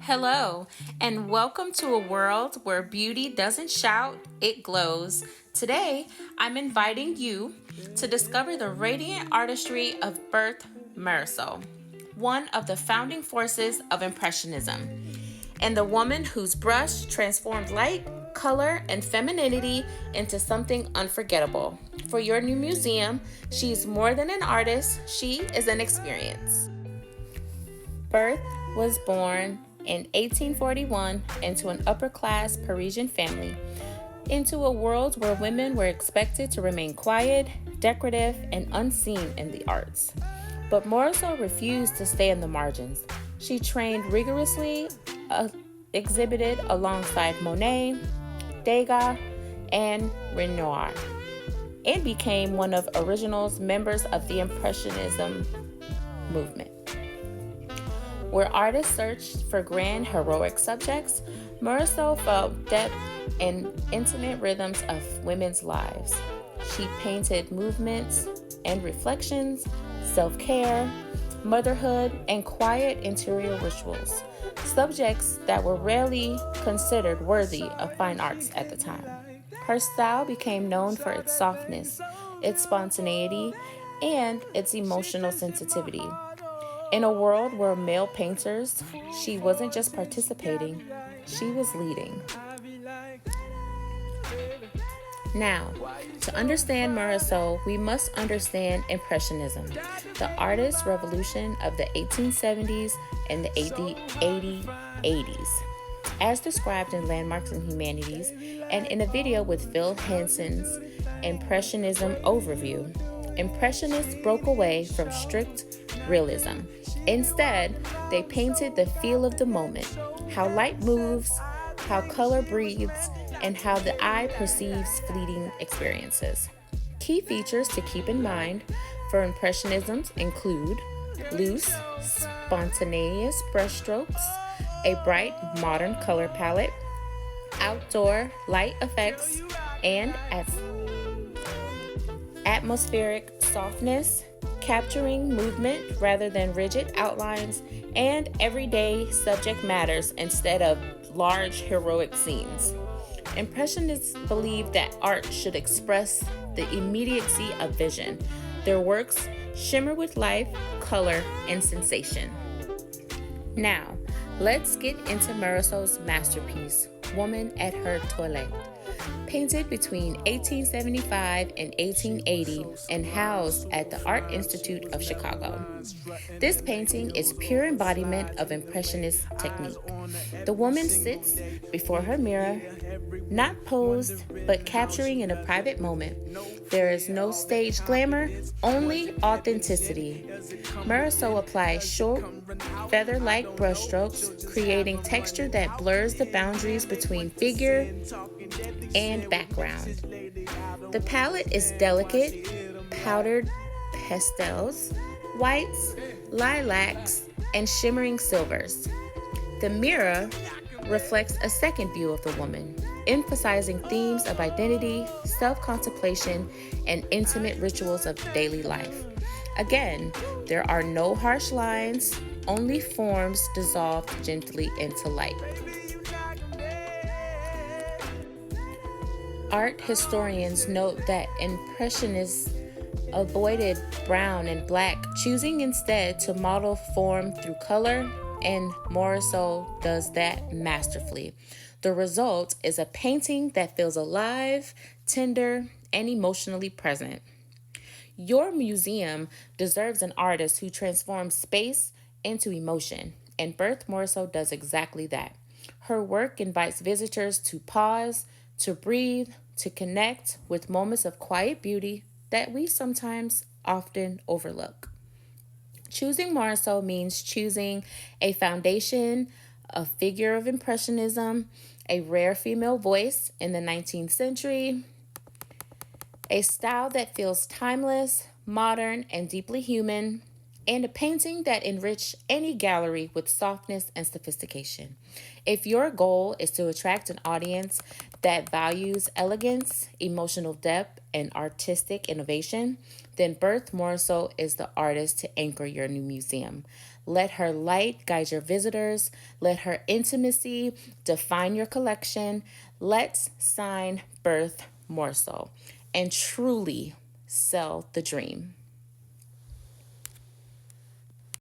Hello, and welcome to a world where beauty doesn't shout, it glows. Today, I'm inviting you to discover the radiant artistry of Berthe Morisot, one of the founding forces of Impressionism, and the woman whose brush transformed light, color, and femininity into something unforgettable. For your new museum, she's more than an artist, she is an experience. Berthe was born in 1841 into an upper-class Parisian family, into a world where women were expected to remain quiet, decorative, and unseen in the arts. But Morisot refused to stay in the margins. She trained rigorously, exhibited alongside Monet, Degas, and Renoir, and became one of original's members of the Impressionism movement. Where artists searched for grand, heroic subjects, Morisot felt depth and intimate rhythms of women's lives. She painted movements and reflections, self-care, motherhood, and quiet interior rituals, subjects that were rarely considered worthy of fine arts at the time. Her style became known for its softness, its spontaneity, and its emotional sensitivity. In a world where male painters, she wasn't just participating, she was leading. Now, to understand Morisot, we must understand Impressionism, the artist revolution of the 1870s and the 80s, as described in Landmarks in Humanities and in a video with Phil Hansen's Impressionism Overview. Impressionists broke away from strict realism. Instead, they painted the feel of the moment, how light moves, how color breathes, and how the eye perceives fleeting experiences. Key features to keep in mind for Impressionism include loose, spontaneous brushstrokes, a bright, modern color palette, outdoor light effects, and atmospheric softness, capturing movement rather than rigid outlines, and everyday subject matters instead of large heroic scenes. Impressionists believed that art should express the immediacy of vision. Their works shimmer with life, color, and sensation. Now, let's get into Morisot's masterpiece, Woman at Her Toilette. Painted between 1875 and 1880 and housed at the Art Institute of Chicago. This painting is pure embodiment of Impressionist technique. The woman sits before her mirror, not posed, but capturing in a private moment. There is no stage glamour, only authenticity. Morisot applies short, feather-like brushstrokes, creating texture that blurs the boundaries between figure and background. The palette is delicate, powdered pastels, whites, lilacs, and shimmering silvers. The mirror reflects a second view of the woman, emphasizing themes of identity, self-contemplation, and intimate rituals of daily life. Again, there are no harsh lines, only forms dissolved gently into light. Art historians note that Impressionists avoided brown and black, choosing instead to model form through color, and Morisot does that masterfully. The result is a painting that feels alive, tender, and emotionally present. Your museum deserves an artist who transforms space into emotion, and Berthe Morisot does exactly that. Her work invites visitors to pause, to breathe, to connect with moments of quiet beauty that we sometimes often overlook. Choosing Morisot means choosing a foundation, a figure of Impressionism, a rare female voice in the 19th century, a style that feels timeless, modern, and deeply human, and a painting that enrich any gallery with softness and sophistication. If your goal is to attract an audience that values elegance, emotional depth, and artistic innovation, then Berthe Morisot is the artist to anchor your new museum. Let her light guide your visitors. Let her intimacy define your collection. Let's sign Berthe Morisot and truly sell the dream.